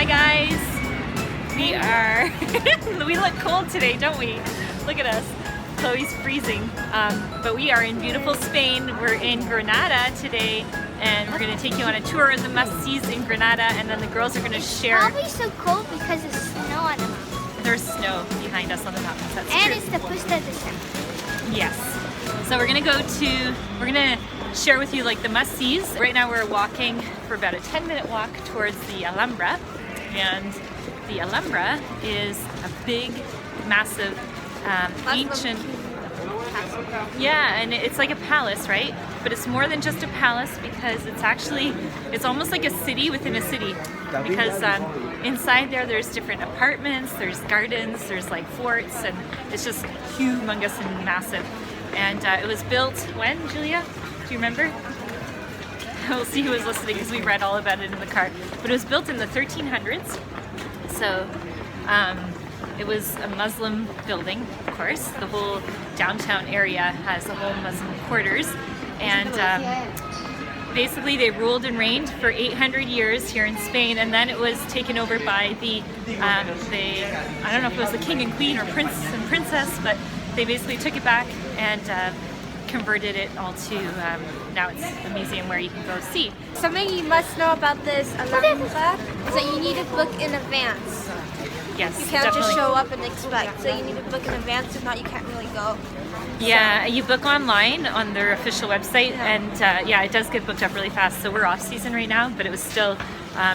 Hi guys! We look cold today, don't we? Look at us. Chloe's freezing. But we are in beautiful Spain. We're in Granada today, and we're going to take you on a tour of the must-sees in Granada, and then the girls are going to share. It's probably so cold because there's snow on the mountains. There's snow behind us on the mountains, that's and true. It's the first of December. Yes. So we're gonna share with you like the must-sees. Right now we're walking for about a 10-minute walk towards the Alhambra, and the Alhambra is a big, massive, ancient. Yeah, and it's like a palace, right? But it's more than just a palace because it's almost like a city within a city. Because inside there's different apartments, there's gardens, there's like forts, and it's just humongous and massive. And it was built when, Julia? Do you remember? We'll see who was listening because we read all about it in the car. But it was built in the 1300s. So it was a Muslim building, of course. The whole downtown area has a whole Muslim quarters. And basically they ruled and reigned for 800 years here in Spain, and then it was taken over by I don't know if it was the king and queen or prince and princess, but they basically took it back and converted it all to, now it's a museum where you can go see. Something you must know about this Alhambra is that you need to book in advance. Yes, you can't definitely. Just show up and expect, so you need to book in advance, if not you can't really go. Yeah, you book online on their official website, and yeah, it does get booked up really fast. So we're off season right now, but it was still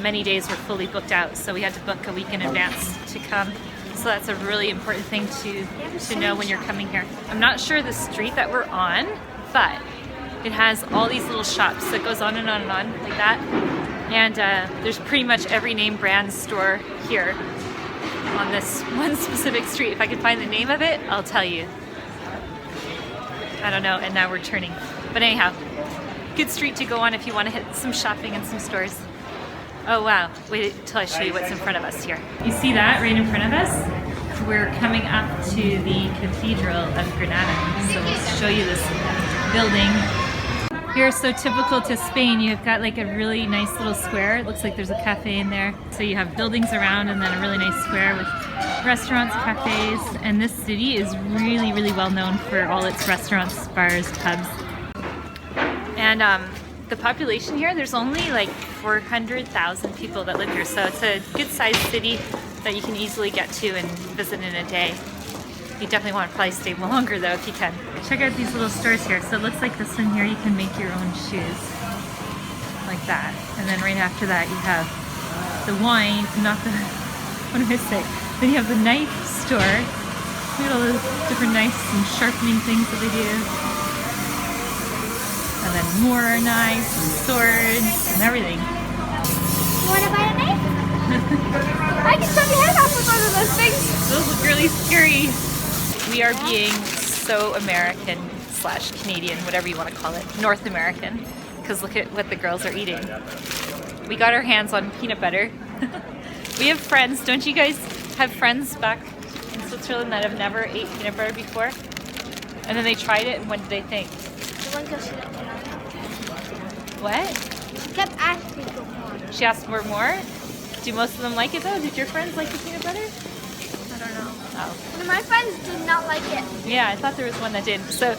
many days were fully booked out, so we had to book a week in advance to come. So that's a really important thing to know when you're coming here. I'm not sure the street that we're on, but it has all these little shops that goes on and on and on like that. And there's pretty much every name brand store here on this one specific street. If I can find the name of it, I'll tell you. I don't know, and now we're turning. But anyhow, good street to go on if you want to hit some shopping and some stores. Oh wow, wait till I show you what's in front of us here. You see that right in front of us? We're coming up to the Cathedral of Granada. So we'll show you this building. Here, so typical to Spain, you've got like a really nice little square. It looks like there's a cafe in there. So you have buildings around and then a really nice square with restaurants, cafes. And this city is really, really well known for all its restaurants, bars, pubs. And the population here, there's only like 400,000 people that live here. So it's a good sized city that you can easily get to and visit in a day. You definitely want to probably stay longer though if you can. Check out these little stores here. So it looks like this one here, you can make your own shoes. Like that. And then right after that you have the wine, not the, what did I say? Then you have the knife store. Look at all those different knives and sharpening things that they do. And then more knives and swords and everything. You want to buy a knife? I can cut your head off with one of those things. Those look really scary. We are being so American / Canadian, whatever you want to call it, North American, because look at what the girls are eating. We got our hands on peanut butter. We have friends, don't you guys have friends back in Switzerland that have never ate peanut butter before? And then they tried it, and what did they think? The one girl she didn't like. What? She kept asking for more. She asked for more? Do most of them like it though? Did your friends like the peanut butter? I don't know. Oh. One of my friends did not like it. Yeah, I thought there was one that did. So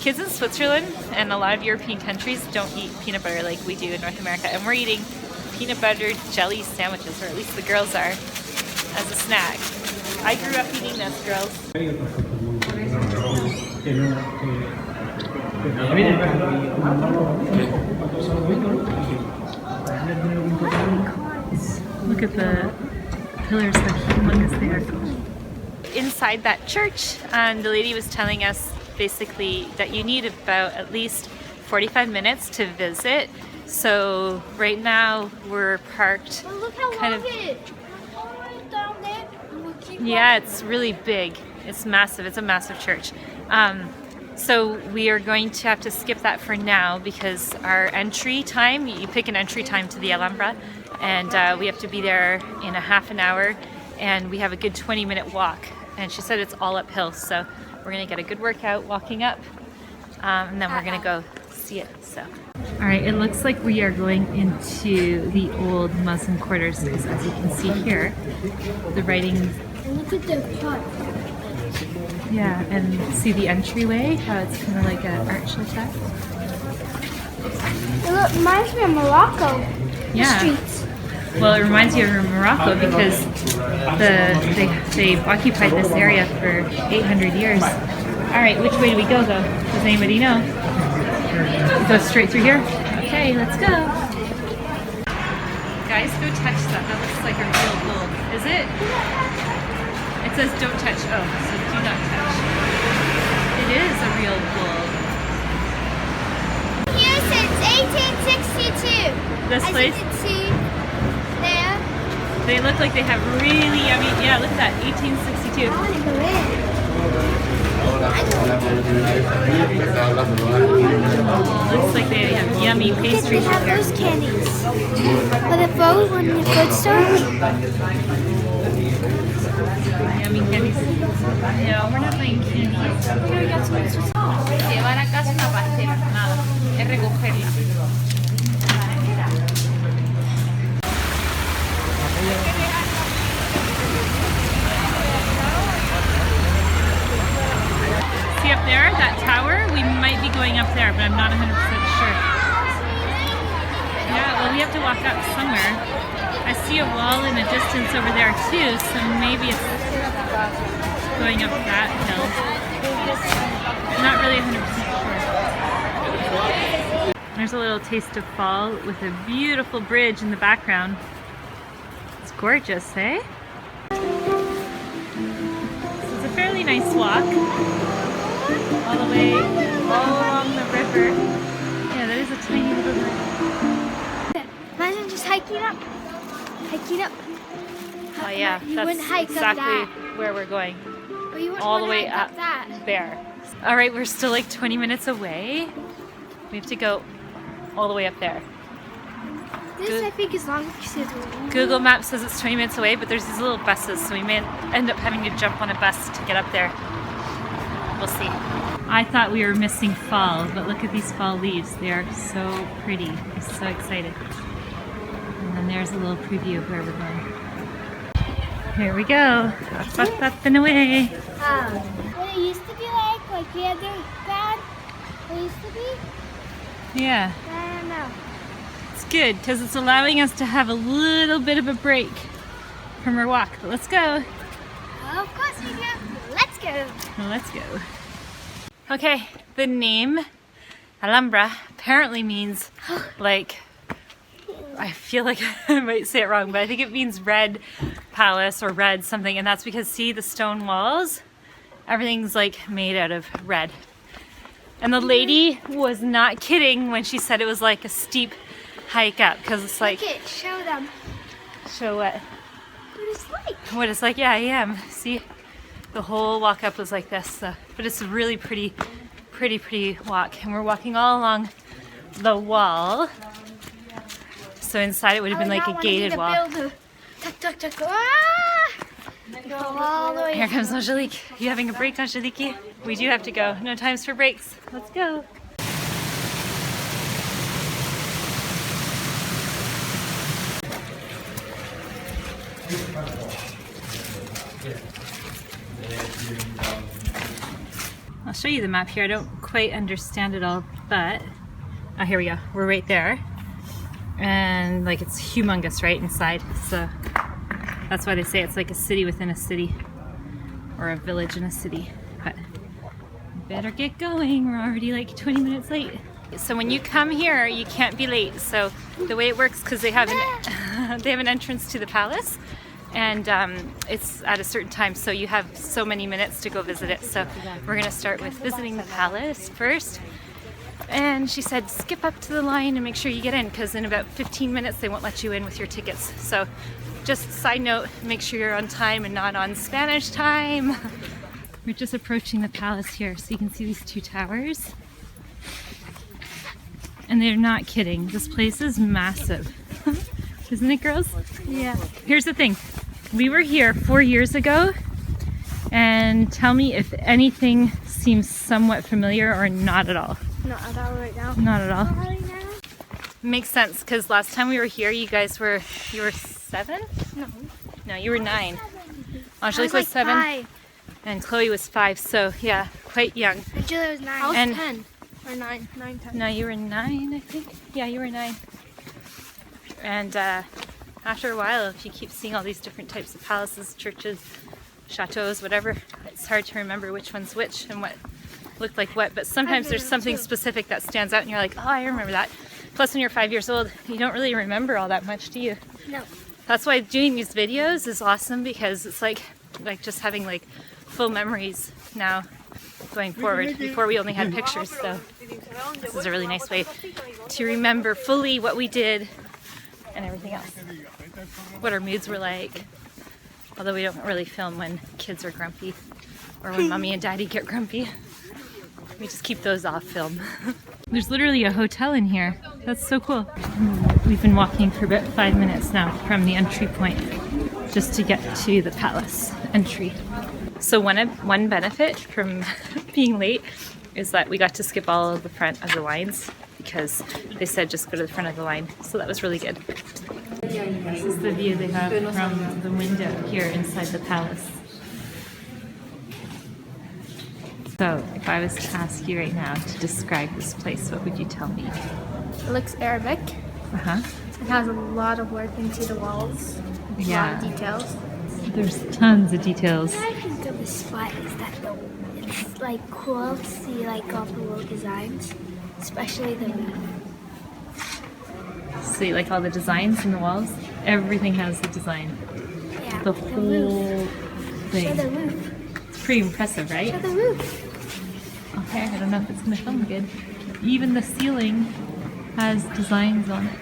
kids in Switzerland and a lot of European countries don't eat peanut butter like we do in North America. And we're eating peanut butter jelly sandwiches, or at least the girls are, as a snack. I grew up eating this, girls. Look at the pillars, how humongous they are. Inside that church, the lady was telling us basically that you need about at least 45 minutes to visit. So right now we're parked kind of. Yeah, it's really big. It's massive. It's a massive church. So we are going to have to skip that for now because our entry time, you pick an entry time to the Alhambra, and we have to be there in a half an hour, and we have a good 20-minute walk. And she said it's all uphill, so we're gonna get a good workout walking up, and then we're gonna go see it. So All right, it looks like we are going into the old Muslim quarters because as you can see here, the writing. And look at the pot. Yeah, and see the entryway, how it's kind of like an arch like that. It reminds me of Morocco. Yeah. The streets. Well, it reminds you of Morocco because they occupied this area for 800 years. All right, which way do we go though? Does anybody know? We go straight through here? Okay, let's go. Guys, go touch that. That looks like a real gold. Is it? It says don't touch. Oh, so do not touch. It is a real gold. Here since 1862. This place? As you can see there. They look like they have really yummy. Yeah, look at that. 1862. I want to go in. Looks like they have yummy Because pastries they have here. those candies. But the boat when the food store. Yummy candies. No, we're not buying candies. Llevar a casa una pastela. Nada. Es recogerla. See up there, that tower? We might be going up there, but I'm not 100% sure. Yeah, well we have to walk up somewhere. I see a wall in the distance over there too, so maybe it's going up that hill. Not really 100% sure. There's a little taste of fall with a beautiful bridge in the background. It's gorgeous, eh? This is a fairly nice walk. All the way, all along the river. Yeah, that is a tiny little river. Imagine just hiking up. Hiking up. Oh yeah, You that's wouldn't hike up exactly that. where we're going. But you wouldn't All the wanna way hike up that. there. All right, we're still like 20 minutes away. We have to go all the way up there. This I think is long considering. Google Maps says it's 20 minutes away, but there's these little buses, so we may end up having to jump on a bus to get up there. We'll see. I thought we were missing fall, but look at these fall leaves. They are so pretty. I'm so excited. And then there's a little preview of where we're going. Here we go. Up and away. What it used to be like the other bad? What it used to be? Yeah, I don't know. it's good because it's allowing us to have a little bit of a break from our walk. But let's go. Of course we do. Let's go. Well, let's go. Okay, the name Alhambra apparently means like, I feel like I might say it wrong, but I think it means red palace or red something, and that's because see the stone walls? Everything's like made out of red. And the lady was not kidding when she said it was like a steep hike up, because it's like, Look it, show them show what? what it's like. What it's like, yeah, I am. See, the whole walk up was like this, but it's a really pretty walk, and we're walking all along the wall. So inside it would have been like a gated wall. Tuck, tuck, tuck. Ah! Go all the way. Here comes Angelique. You having a break, Angelique? We do have to go. No times for breaks. Let's go. I'll show you the map here. I don't quite understand it all, but oh, here we go. We're right there, and like it's humongous right inside. So that's why they say it's like a city within a city, or a village in a city. But we better get going. We're already like 20 minutes late. So when you come here, you can't be late. So the way it works, because they have an entrance to the palace, and it's at a certain time, so you have so many minutes to go visit it. So we're gonna start with visiting the palace first. And she said skip up to the line and make sure you get in, because in about 15 minutes they won't let you in with your tickets. So just side note, make sure you're on time and not on Spanish time. We're just approaching the palace here, so you can see these two towers. And they're not kidding, this place is massive. Isn't it, girls? Yeah. Here's the thing, we were here 4 years ago, and tell me if anything seems somewhat familiar or not at all. Not at all right now. Not at all. Not right now. Makes sense, because last time we were here, you were 7? No. No, you were 9. I was Angelique like was 7, 5. and Chloe was 5. So yeah, quite young. And Julia was 9. I was And- 10. Or 9. 9, 10. No, you were 9, I think. Yeah, you were 9. And after a while, if you keep seeing all these different types of palaces, churches, chateaus, whatever, it's hard to remember which one's which and what looked like what. But sometimes there's something specific that stands out and you're like, oh, I remember that. Plus, when you're 5 years old, you don't really remember all that much, do you? No. That's why doing these videos is awesome, because it's like just having like full memories now going forward. Before we only had pictures, so this is a really nice way to remember fully what we did and everything else. What our moods were like. Although we don't really film when kids are grumpy or when mommy and daddy get grumpy. We just keep those off film. There's literally a hotel in here. That's so cool. We've been walking for about 5 minutes now from the entry point just to get to the palace entry. So one benefit from being late is that we got to skip all of the front of the lines because they said just go to the front of the line. So that was really good. This is the view they have from the window here inside the palace. So, if I was to ask you right now to describe this place, what would you tell me? It looks Arabic. Uh-huh. It has a lot of work into the walls. Yeah. A lot of details. There's tons of details. What I think of this spot is that it's like cool to see like all the little designs, especially the roof. See, like all the designs in the walls? Everything has a design. Yeah. The roof. whole thing. Show the roof. It's pretty impressive, right? Show the roof. Okay, I don't know if it's going to film good. Even the ceiling has designs on it.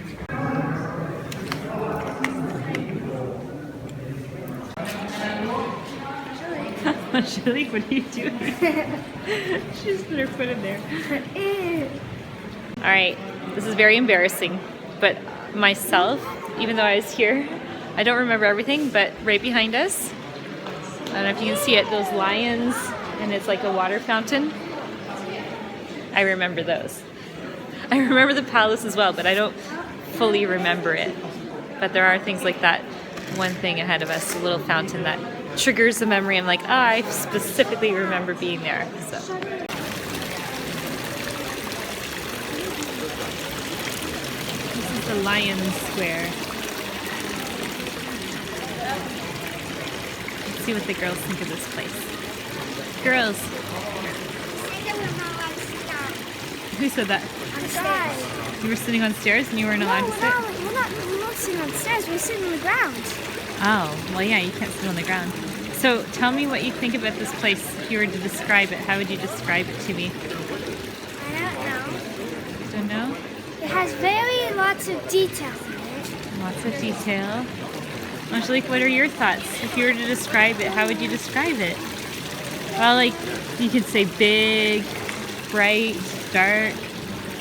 Angelique, what are you doing? She just put her foot in there. Alright, this is very embarrassing, but myself, even though I was here, I don't remember everything, but right behind us, I don't know if you can see it, those lions, and it's like a water fountain. I remember those. I remember the palace as well, but I don't fully remember it. But there are things like that one thing ahead of us, a little fountain that triggers a memory. I'm like, oh, I specifically remember being there. So. This is the Lion Square. Let's see what the girls think of this place. Girls. Who said that? On the stairs. You were sitting on stairs and you weren't allowed to sit? We're not sitting on the stairs, we're sitting on the ground. Oh, well yeah, you can't sit on the ground. So tell me what you think about this place. If you were to describe it, how would you describe it to me? I Don't know? It has lots of detail in it. Lots of detail. Angelique, what are your thoughts? If you were to describe it, how would you describe it? Well, like, you could say big, bright, dark,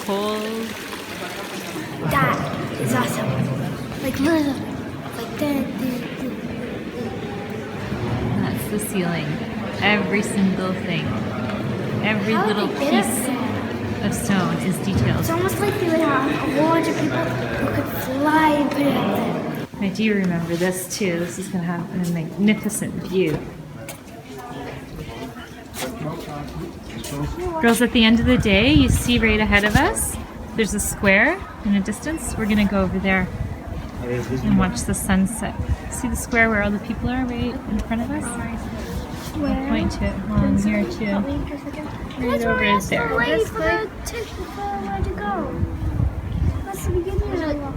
cold. That is awesome. Like little, like That's the ceiling. Every single thing. Every little piece of stone is detailed. It's almost like they would have a whole bunch of people who could fly and put it up there. I do remember this too. This is going to have a magnificent view. Girls, at the end of the day, you see right ahead of us, there's a square in a distance. We're going to go over there and watch the sunset. See the square where all the people are right in front of us? I'll point to it on here too. Right over is there. Wait for the where to go. That's the beginning of the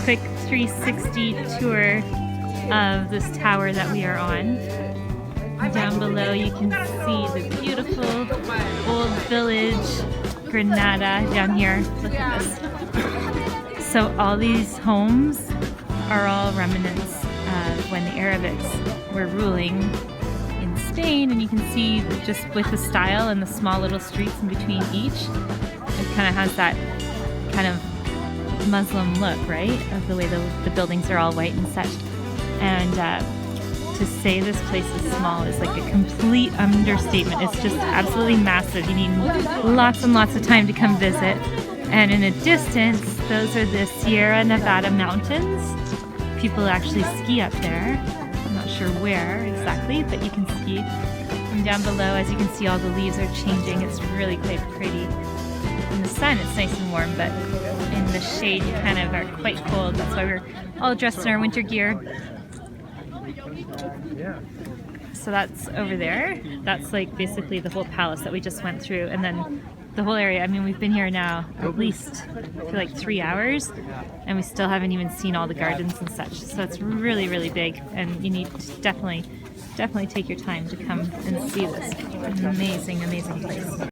quick 360 tour of this tower that we are on. Down below you can see the beautiful old village Granada down here. Look at this. So all these homes are all remnants of when the Arabics were ruling in Spain, and you can see just with the style and the small little streets in between each, it kind of has that kind of Muslim look, right? Of the way the buildings are all white and such. And to say this place is small is like a complete understatement. It's just absolutely massive. You need lots and lots of time to come visit. And in a distance, those are the Sierra Nevada mountains. People actually ski up there. I'm not sure where exactly, but you can ski from down below. As you can see, all the leaves are changing. It's really quite pretty. In the sun, it's nice and warm, but in the shade, you kind of are quite cold. That's why we're all dressed in our winter gear. So that's over there. That's like basically the whole palace that we just went through, and then the whole area. I mean, we've been here now at least for like 3 hours, and we still haven't even seen all the gardens and such. So it's really, really big, and you need to definitely take your time to come and see this amazing, amazing place.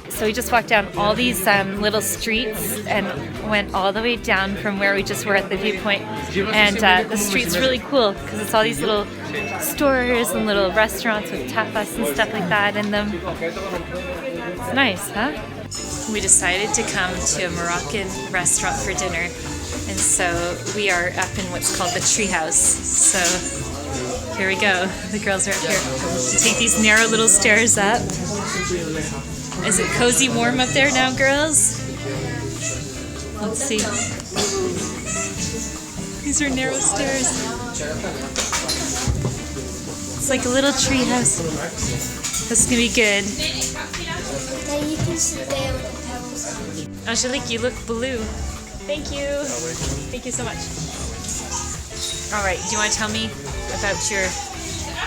So we just walked down all these little streets and went all the way down from where we just were at the viewpoint. And the street's really cool because it's all these little stores and little restaurants with tapas and stuff like that in them. It's nice, huh? We decided to come to a Moroccan restaurant for dinner. And so we are up in what's called the treehouse. So here we go. The girls are up here. We take these narrow little stairs up. Is it cozy warm up there now, girls? Let's see. These are narrow stairs. It's like a little tree house. That's gonna be good. Now you can sit there with the pebbles. Angelique, you look blue. Thank you. Thank you so much. All right, do you want to tell me about your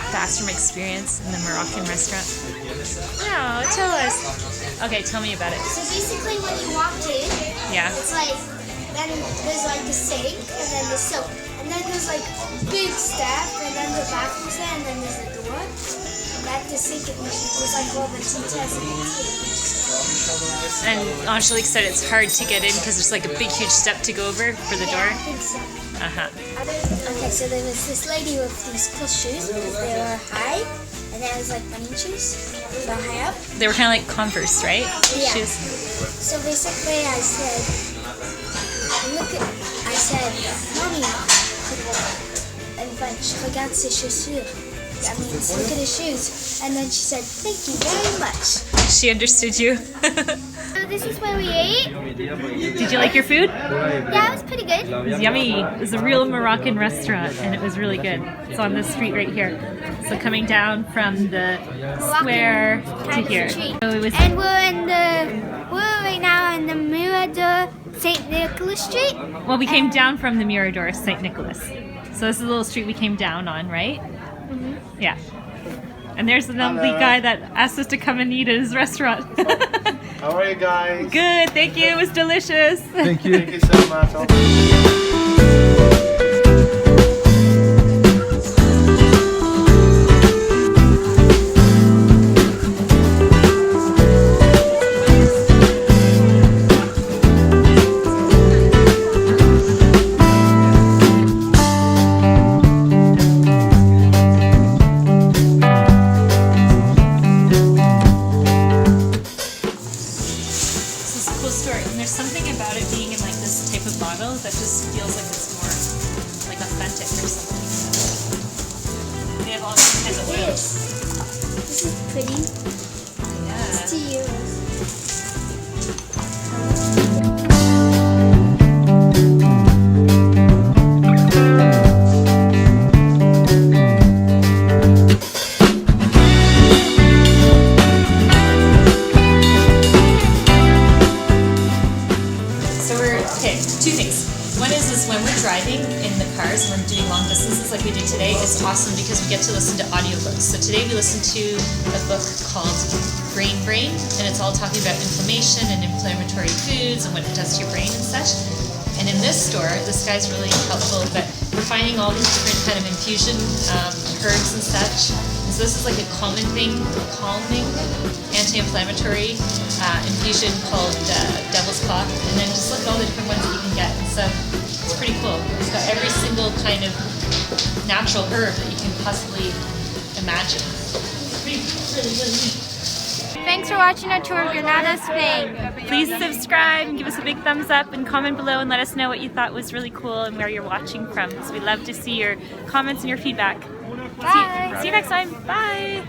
bathroom experience in the Moroccan restaurant? No, tell us. Okay, tell me about it. So basically when you walk in, Yeah. it's like, then there's like the sink, and then the soap. And then there's like big step, and then the bathroom's there, and then there's a door. That the sink, there's like all the tea. And Angelique said it's hard to get in because there's like a big, huge step to go over for the door. I think so. Uh-huh. Okay, so there was this lady with these push shoes because they were high, and there was like running shoes, so high up. They were kind of like Converse, right? Yeah. Shoes. So basically, I said, Mommy, in French, regarde ses chaussures. That means look at his shoes. And then she said, thank you very much. She understood you. So this is where we ate. Did you like your food? Yeah, it was pretty good. It was yummy. It was a real Moroccan restaurant, and it was really good. It's on this street right here. So coming down from the square to here. So it was. And we're right now in the Mirador St. Nicholas Street. Well, we came down from the Mirador St. Nicholas. So this is a little street we came down on, right? Mm-hmm. Yeah. And there's the lovely guy that asked us to come and eat at his restaurant. How are you guys? Good, thank you. It was delicious. Thank you. Thank you so much. store, and there's something about it being in like this type of bottle that just feels like it's more like authentic or something. They have all kinds of oils. This is pretty. Yeah. It's €2. Two things. One is when we're driving in the cars and we're doing long distances like we did today, it's awesome because we get to listen to audiobooks. So today we listened to a book called Brain, and it's all talking about inflammation and inflammatory foods and what it does to your brain and such. And in this store, this guy's really helpful, but we're finding all these different kind of infusion herbs and such. And so this is like a calming anti-inflammatory infusion called Devil's Claw. And then just look at all the different ones that you can get. And so it's pretty cool. It's got every single kind of natural herb that you can possibly imagine. It's really neat. Thanks for watching our tour of Granada, Spain. Please subscribe and give us a big thumbs up and comment below and let us know what you thought was really cool and where you're watching from. So we love to see your comments and your feedback. Bye. See you next time. Bye.